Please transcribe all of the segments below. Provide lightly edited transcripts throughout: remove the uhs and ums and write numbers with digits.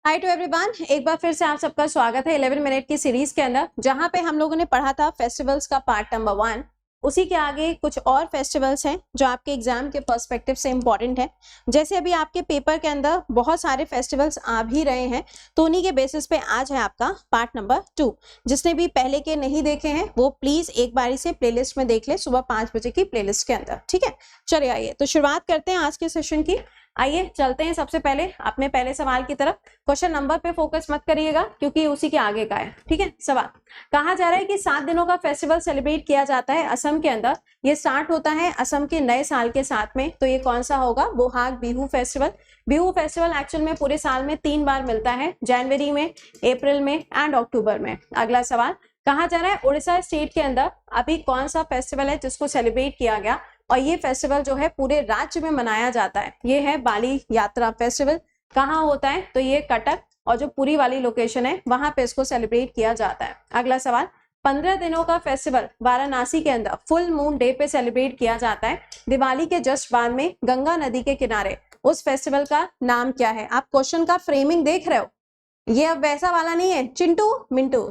Hi to everyone, एक बार फिर से आप सबका स्वागत है 11 मिनट की सीरीज के अंदर, जहां पे हम लोगों ने पढ़ा था फेस्टिवल्स का पार्ट नंबर 1। उसी के आगे कुछ और फेस्टिवल्स हैं जो आपके एग्जाम के पर्सपेक्टिव से इंपॉर्टेंट है। जैसे अभी आपके पेपर के अंदर बहुत सारे फेस्टिवल्स आ भी रहे हैं, तो उन्हीं के बेसिस पे आज है आपका पार्ट नंबर 2। जिसने भी पहले के नहीं देखे हैं वो प्लीज एक बारी से प्लेलिस्ट में देख ले, सुबह 5 बजे की प्लेलिस्ट के अंदर। ठीक है, चलिए आइए तो शुरुआत करते हैं आज के सेशन की। आइए चलते हैं सबसे पहले अपने पहले सवाल की तरफ। क्वेश्चन नंबर पे फोकस मत करिएगा क्योंकि उसी के आगे का है। ठीक है, सवाल कहा जा रहा है कि 7 दिनों का फेस्टिवल सेलिब्रेट किया जाता है असम के अंदर। ये स्टार्ट होता है असम के नए साल के साथ में, तो ये कौन सा होगा? Bohag Bihu festival. Bihu festival actual में पूरे साल में 3 बार मिलता है, जनवरी में, अप्रैल में एंड अक्टूबर में। अगला सवाल कहा जा रहा है उड़ीसा स्टेट के अंदर अभी कौन सा फेस्टिवल है जिसको सेलिब्रेट किया गया और ये फेस्टिवल जो है पूरे राज्य में मनाया जाता है। ये है बाली यात्रा फेस्टिवल। कहाँ होता है? तो ये कटक और जो पूरी वाली लोकेशन है वहां पे इसको सेलिब्रेट किया जाता है। अगला सवाल 15 दिनों का फेस्टिवल वाराणसी के अंदर फुल मून डे पे सेलिब्रेट किया जाता है। दिवाली के जस्ट बाद में गंगा नदी के किनारे उस फेस्टिवल का नाम क्या है? आप क्वेश्चन का फ्रेमिंग देख रहे हो, ये अब वैसा वाला नहीं है चिंटू मिंटू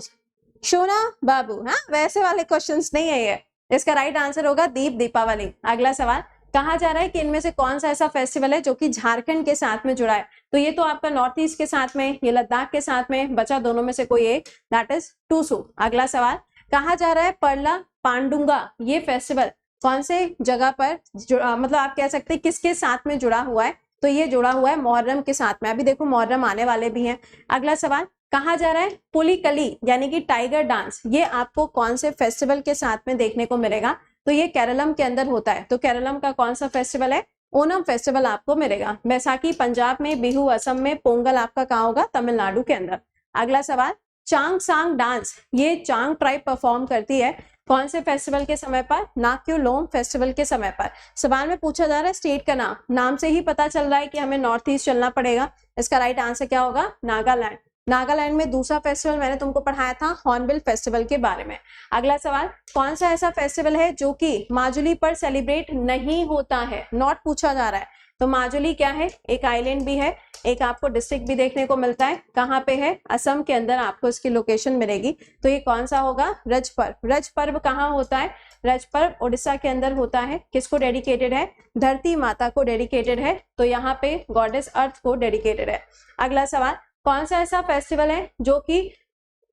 सोना बाबू, हाँ वैसे वाले क्वेश्चंस नहीं है ये। इसका राइट आंसर होगा दीप दीपावली। अगला सवाल कहा जा रहा है कि इनमें से कौन सा ऐसा फेस्टिवल है जो कि झारखंड के साथ में जुड़ा है? तो ये तो आपका नॉर्थ ईस्ट के साथ में, ये लद्दाख के साथ में, बचा दोनों में से कोई एक, दैट इज टूसू। अगला सवाल कहा जा रहा है परला पांडुंगा ये फेस्टिवल कौन से जगह पर मतलब आप कह सकते हैं किसके साथ में जुड़ा हुआ है? तो ये जुड़ा हुआ है मुहर्रम के साथ में। अभी देखो मुहर्रम आने वाले भी हैं। अगला सवाल कहा जा रहा है पुलिकली यानी कि टाइगर डांस, ये आपको कौन से फेस्टिवल के साथ में देखने को मिलेगा? तो ये केरलम के अंदर होता है। तो केरलम का कौन सा फेस्टिवल है? ओनम फेस्टिवल आपको मिलेगा। बैसाखी पंजाब में, बिहू असम में, पोंगल आपका कहाँ होगा? तमिलनाडु के अंदर। अगला सवाल चांग सांग डांस ये चांग ट्राइब परफॉर्म करती है कौन से फेस्टिवल के समय पर? नाक्यूलोम फेस्टिवल के समय पर। सवाल में पूछा जा रहा है स्टेट का नाम, नाम से ही पता चल रहा है कि हमें नॉर्थ ईस्ट चलना पड़ेगा। इसका राइट आंसर क्या होगा? नागालैंड। नागालैंड में दूसरा फेस्टिवल मैंने तुमको पढ़ाया था हॉर्नबिल फेस्टिवल के बारे में। अगला सवाल कौन सा ऐसा फेस्टिवल है जो कि माजुली पर सेलिब्रेट नहीं होता है? नॉट पूछा जा रहा है। तो माजुली क्या है? एक आइलैंड भी है, एक आपको डिस्ट्रिक्ट भी देखने को मिलता है। कहाँ पे है? असम के अंदर आपको इसकी लोकेशन मिलेगी। तो ये कौन सा होगा? रज पर्व। रज पर्व कहाँ होता है? रज पर्व उड़ीसा के अंदर होता है। किसको डेडिकेटेड है? धरती माता को डेडिकेटेड है। तो यहाँ पे गॉडेस अर्थ को डेडिकेटेड है। अगला सवाल कौन सा ऐसा फेस्टिवल है जो कि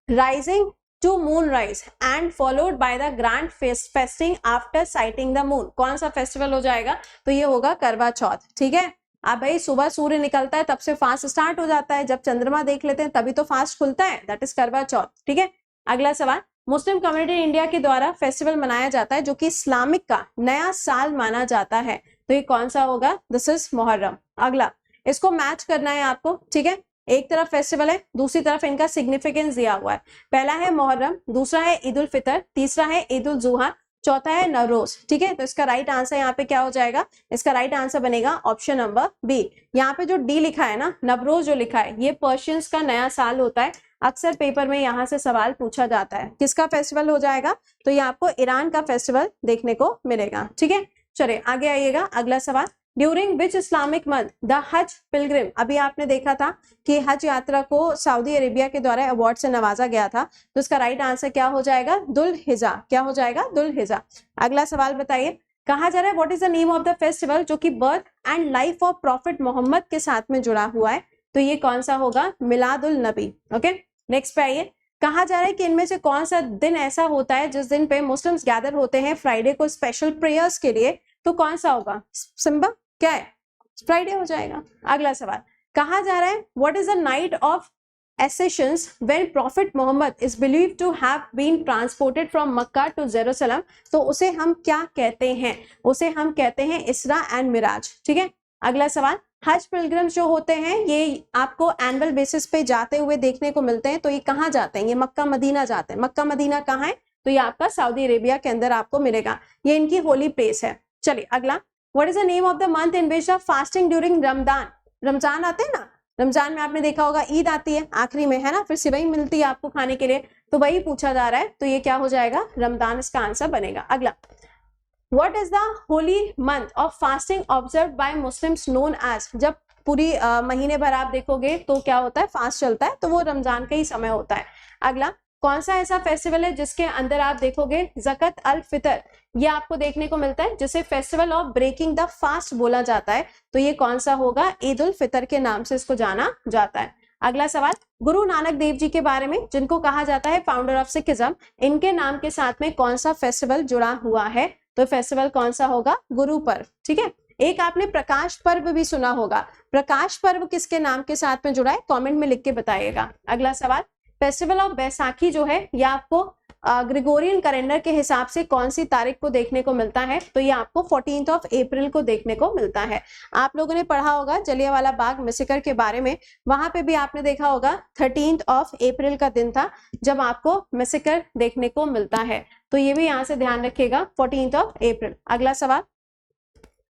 rising to moon rise and followed by the grand feasting after sighting the moon? कौन सा फेस्टिवल हो जाएगा? तो ये होगा करवा चौथ। ठीक है, अब भाई सुबह सूर्य निकलता है तब से फास्ट स्टार्ट हो जाता है, जब चंद्रमा देख लेते हैं तभी तो फास्ट खुलता है, दैट इज करवा चौथ। ठीक है, अगला सवाल मुस्लिम कम्युनिटी इंडिया के द्वारा फेस्टिवल मनाया जाता है जो कि इस्लामिक का नया साल माना जाता है। तो ये कौन सा होगा? This is Muharram. अगला इसको मैच करना है आपको। ठीक है, एक तरफ फेस्टिवल है, दूसरी तरफ इनका सिग्निफिकेंस दिया हुआ है। पहला है मुहर्रम, दूसरा है ईद उल फितर, तीसरा है ईद उल जुहा, चौथा है नवरोज। ठीक है, तो इसका राइट आंसर यहाँ पे क्या हो जाएगा? इसका राइट आंसर बनेगा ऑप्शन नंबर बी। यहाँ पे जो डी लिखा है ना, नवरोज जो लिखा है, ये पर्शियंस का नया साल होता है। अक्सर पेपर में यहाँ से सवाल पूछा जाता है। किसका फेस्टिवल हो जाएगा? तो ये आपको ईरान का फेस्टिवल देखने को मिलेगा। ठीक है, चलिए आगे आइएगा। अगला सवाल during which Islamic month the हज पिलग्रिम, अभी आपने देखा था कि हज यात्रा को सऊदी अरेबिया के द्वारा अवार्ड से नवाजा गया था। तो इसका राइट आंसर क्या हो जाएगा? दुल हिजा। क्या हो जाएगा? दुल हिजा। अगला सवाल बताइए, कहा जा रहा है what is the name of the festival जो कि birth and life of prophet Mohammad के साथ में जुड़ा हुआ है? तो ये कौन सा होगा? मिलादुल नबी। ओके, नेक्स्ट पे आइए। कहा जा रहा है कि इनमें से कौन सा दिन ऐसा होता है जिस दिन पे मुस्लिम्स गैदर होते हैं फ्राइडे को स्पेशल प्रेयर्स के लिए? तो कौन सा होगा? सिंबा क्या है? फ्राइडे हो जाएगा। अगला सवाल कहा जा रहा है what is the night of ascensions when prophet Muhammad is believed to have been transported from Mecca to Jerusalem? तो उसे हम क्या कहते हैं? उसे हम कहते हैं इसरा एंड मिराज। ठीक है, अगला सवाल हज पिलग्रिम्स जो होते हैं ये आपको एनुअल बेसिस पे जाते हुए देखने को मिलते हैं। तो ये कहाँ जाते हैं? ये मक्का मदीना जाते हैं। मक्का मदीना कहाँ है? तो ये आपका सऊदी अरेबिया के अंदर आपको मिलेगा। ये इनकी होली प्लेस है। चलिए अगला what is the name of the month in which the fasting during Ramzan? Ramzan आते हैं ना, रमजान में आपने देखा होगा ईद आती है आखिरी में, है ना, फिर सिवई मिलती है आपको खाने के लिए। तो वही पूछा जा रहा है। तो ये क्या हो जाएगा? रमजान इसका आंसर बनेगा। अगला what is the holy month of fasting observe by Muslims known as? जब पूरी महीने भर आप देखोगे तो क्या होता है, फास्ट चलता है, तो वो रमजान का ही समय होता है। अगला, कौन सा ऐसा फेस्टिवल है जिसके अंदर आप देखोगे ज़कत अल फितर, ये आपको देखने को मिलता है, जिसे festival of breaking the fast बोला जाता है, तो ये कौन सा होगा, ईद उल फितर के नाम से इसको जाना जाता है। अगला सवाल, गुरु नानक देव जी के बारे में, जिनको कहा जाता है फाउंडर ऑफ सिखिज्म, इनके नाम के साथ में कौन सा फेस्टिवल जुड़ा हुआ है, तो फेस्टिवल कौन सा होगा, गुरु पर्व। ठीक है, एक आपने प्रकाश पर्व भी सुना होगा, प्रकाश पर्व किसके नाम के साथ में जुड़ा है, कमेंट में लिख के बताइएगा। अगला सवाल, फेस्टिवल ऑफ बैसाखी जो है ये आपको ग्रेगोरियन कैलेंडर के हिसाब से कौन सी तारीख को देखने को मिलता है, तो ये आपको 14 अप्रैल को देखने को मिलता है। आप लोगों ने पढ़ा होगा जलियांवाला बाग मैसेकर के बारे में, वहां पे भी आपने देखा होगा 13 अप्रैल का दिन था जब आपको मैसेकर देखने को मिलता है, तो ये भी यहाँ से ध्यान रखिएगा 14 अप्रैल। अगला सवाल,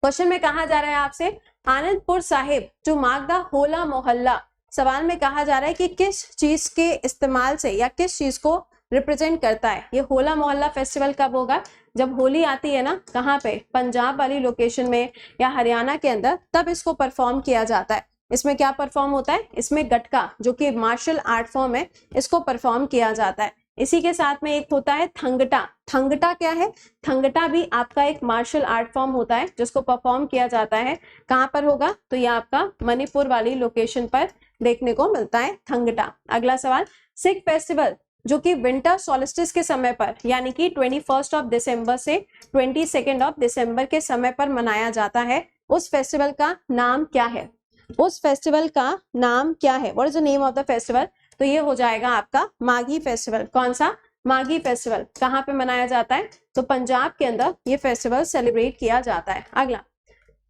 क्वेश्चन में कहा जा रहा है आपसे, आनंदपुर साहिब जो मागदा होला मोहल्ला, सवाल में कहा जा रहा है कि किस चीज के इस्तेमाल से या किस चीज को रिप्रेजेंट करता है। ये होला मोहल्ला फेस्टिवल कब होगा, जब होली आती है ना, कहाँ पे, पंजाब वाली लोकेशन में या हरियाणा के अंदर, तब इसको परफॉर्म किया जाता है। इसमें क्या परफॉर्म होता है, इसमें गटका जो कि मार्शल आर्ट फॉर्म है, इसको परफॉर्म किया जाता है। इसी के साथ में एक होता है थंगटा। थंगटा क्या है, थंगटा भी आपका एक मार्शल आर्ट फॉर्म होता है जिसको परफॉर्म किया जाता है। कहाँ पर होगा, तो ये आपका मणिपुर वाली लोकेशन पर देखने को मिलता है थंगटा। अगला सवाल, सिख फेस्टिवल जो कि विंटर सॉलिस्टिस के समय पर यानी कि 21 दिसंबर से 22 दिसंबर के समय पर मनाया जाता है, उस फेस्टिवल का नाम क्या है, उस फेस्टिवल का नाम क्या है, what is the name of the festival, तो ये हो जाएगा आपका माघी फेस्टिवल। कौन सा, माघी फेस्टिवल। कहाँ पे मनाया जाता है, तो पंजाब के अंदर ये फेस्टिवल सेलिब्रेट किया जाता है। अगला,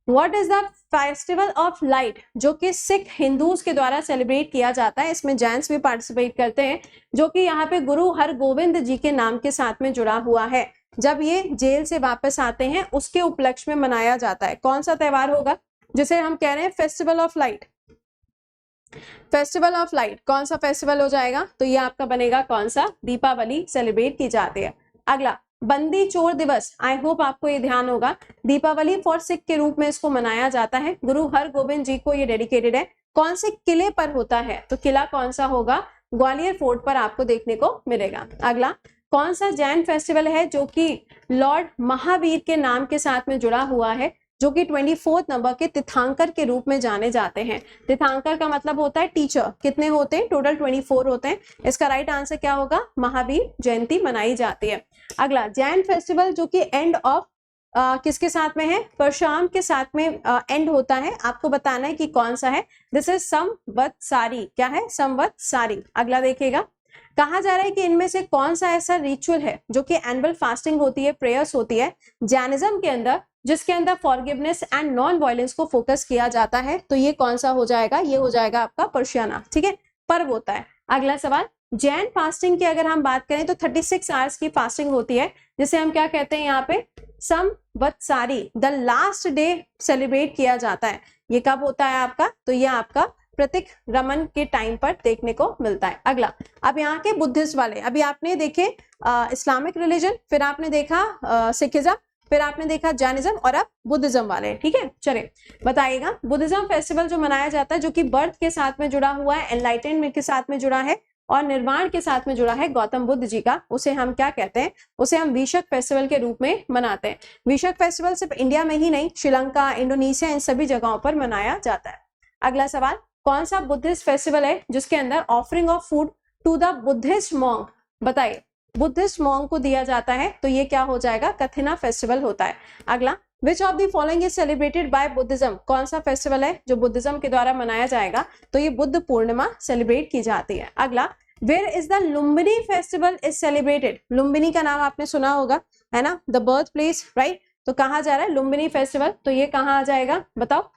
what is the festival of light जो कि सिख हिंदूज के द्वारा सेलिब्रेट किया जाता है, इसमें जैन्स भी पार्टिसिपेट करते हैं, जो कि यहाँ पे गुरु हरगोविंद जी के नाम के साथ में जुड़ा हुआ है। जब ये जेल से वापस आते हैं उसके उपलक्ष्य में मनाया जाता है। कौन सा त्योहार होगा जिसे हम कह रहे हैं festival of light, festival of light, कौन सा फेस्टिवल हो जाएगा, तो ये आपका बनेगा कौन सा, दीपावली सेलिब्रेट की जाती है। अगला, बंदी चोर दिवस, आई होप आपको ये ध्यान होगा, दीपावली फॉर सिख के रूप में इसको मनाया जाता है, गुरु हरगोविंद जी को ये डेडिकेटेड है। कौन से किले पर होता है, तो किला कौन सा होगा, ग्वालियर फोर्ट पर आपको देखने को मिलेगा। अगला, कौन सा जैन फेस्टिवल है जो कि लॉर्ड महावीर के नाम के साथ में जुड़ा हुआ है, जो कि 24 नंबर के तीर्थंकर के रूप में जाने जाते हैं। तीर्थंकर का मतलब होता है टीचर। कितने होते हैं, टोटल 24 होते हैं। इसका राइट आंसर क्या होगा, महावीर जयंती मनाई जाती है। अगला, जैन फेस्टिवल जो कि एंड ऑफ किसके साथ में है, परशुराम के साथ में एंड होता है, आपको बताना है कि कौन सा है। दिस इज संवत्सारी, क्या है, संवत्सारी। अगला देखिएगा, कहा जा रहा है कि इनमें से कौन सा ऐसा रिचुअल है जो कि एनुअल फास्टिंग होती है, प्रेयर्स होती है जैनिज्म के अंदर, जिसके अंदर फॉरगिवनेस एंड नॉन वायलेंस को फोकस किया जाता है, तो ये कौन सा हो जाएगा, ये हो जाएगा आपका पर्शियाना। ठीक है, पर्व होता है। अगला सवाल, जैन फास्टिंग की अगर हम बात करें तो 36 आवर्स की फास्टिंग होती है, जिसे हम क्या कहते हैं यहाँ पे, संवत्सारी, द लास्ट डे सेलिब्रेट किया जाता है। ये कब होता है आपका, तो ये आपका प्रतीक रमन के टाइम पर देखने को मिलता है। अगला, अब यहाँ के बुद्धिस्ट वाले, अभी आपने देखे इस्लामिक रिलीजन, फिर आपने देखा सिखिज्म, फिर आपने देखा जैनिज्म और अब बुद्धिज्म वाले। ठीक है, चलिए बताइएगा, बुद्धिज्म फेस्टिवल जो मनाया जाता है जो कि बर्थ के साथ में जुड़ा हुआ है, एनलाइटनमेंट के साथ में जुड़ा है और निर्वाण के साथ में जुड़ा है गौतम बुद्ध जी का, उसे हम क्या कहते हैं, उसे हम विशक फेस्टिवल के रूप में मनाते हैं। विशक फेस्टिवल सिर्फ इंडिया में ही नहीं, श्रीलंका, इंडोनेशिया, इन सभी जगहों पर मनाया जाता है। अगला सवाल, कौन सा बुद्धिस्ट फेस्टिवल है जिसके अंदर offering of food to the Buddhist monk, बताइए, बुद्धिस्ट मॉन्क को दिया जाता है, तो ये क्या हो जाएगा, कथिना फेस्टिवल होता है। अगला, which of the following is celebrated by Buddhism, कौन सा फेस्टिवल है जो बुद्धिज्म के द्वारा मनाया जाएगा, तो ये बुद्ध पूर्णिमा सेलिब्रेट की जाती है। अगला, where is the Lumbini festival is celebrated, Lumbini का नाम आपने सुना होगा, है ना, द बर्थ प्लेस, राइट, तो कहा जा रहा है लुम्बिनी फेस्टिवल, तो ये कहाँ आ जाएगा, बताओ,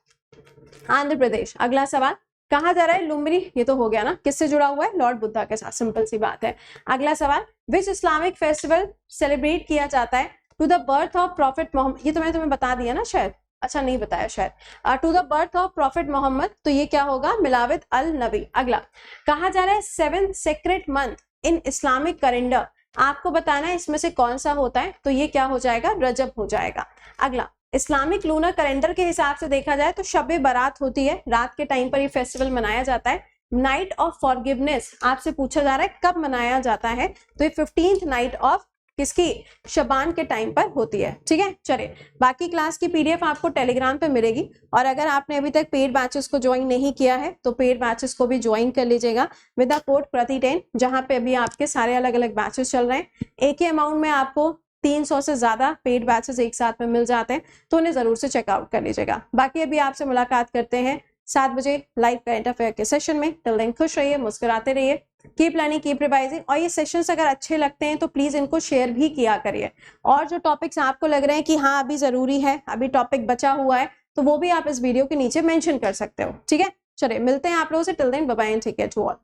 आंध्र प्रदेश। अगला सवाल, कहा जा रहा है लुम्बिनी, ये तो हो गया ना, किससे जुड़ा हुआ है, लॉर्ड बुद्धा के साथ, सिंपल सी बात है। अगला सवाल, विच इस्लामिक फेस्टिवल सेलिब्रेट किया जाता है to the birth of prophet Mohammad, ये तो मैंने तुम्हें बता दिया ना शायद, अच्छा नहीं बताया शायद, to the birth of prophet Mohammad, तो ये क्या होगा, मिलाविद अल नबी। अगला, कहा जा रहा है 7 sacred month in Islamic calendar, आपको बताना है इसमें से कौन सा होता है, तो ये क्या हो जाएगा, रजब हो जाएगा। अगला, इस्लामिक लूनर कैलेंडर के हिसाब से देखा जाए तो शब बारात होती है, रात के टाइम पर ये फेस्टिवल मनाया जाता है। नाइट ऑफ फॉरगिवनेस आपसे पूछा जा रहा है कब मनाया जाता है, तो ये 15th नाइट ऑफ किसकी, शबान के टाइम पर होती है। ठीक है, चलिए बाकी क्लास की पीडीएफ आपको टेलीग्राम पे मिलेगी, और अगर आपने अभी तक पेड बैचेस को ज्वाइन नहीं किया है तो पेड बैचेस को भी ज्वाइन कर लीजिएगा विद द कोड प्रति10, जहां पे अभी आपके सारे अलग अलग बैचेस चल रहे हैं। एक ही अमाउंट में आपको 300 से ज्यादा पेड बैचेस एक साथ में मिल जाते हैं, तो उन्हें जरूर से चेकआउट कर लीजिएगा। बाकी अभी आपसे मुलाकात करते हैं 7 बजे लाइव करंट अफेयर के सेशन में। टिल देन खुश रहिए, मुस्कुराते रहिए, कीप लर्निंग कीप रिवाइजिंग, और ये सेशंस अगर अच्छे लगते हैं तो प्लीज इनको शेयर भी किया करिए। और जो टॉपिक्स आपको लग रहे हैं कि हाँ अभी जरूरी है, अभी टॉपिक बचा हुआ है, तो वो भी आप इस वीडियो के नीचे मेंशन कर सकते हो। ठीक है, चलिए मिलते हैं आप लोगों से। Till then bye bye and take care to all.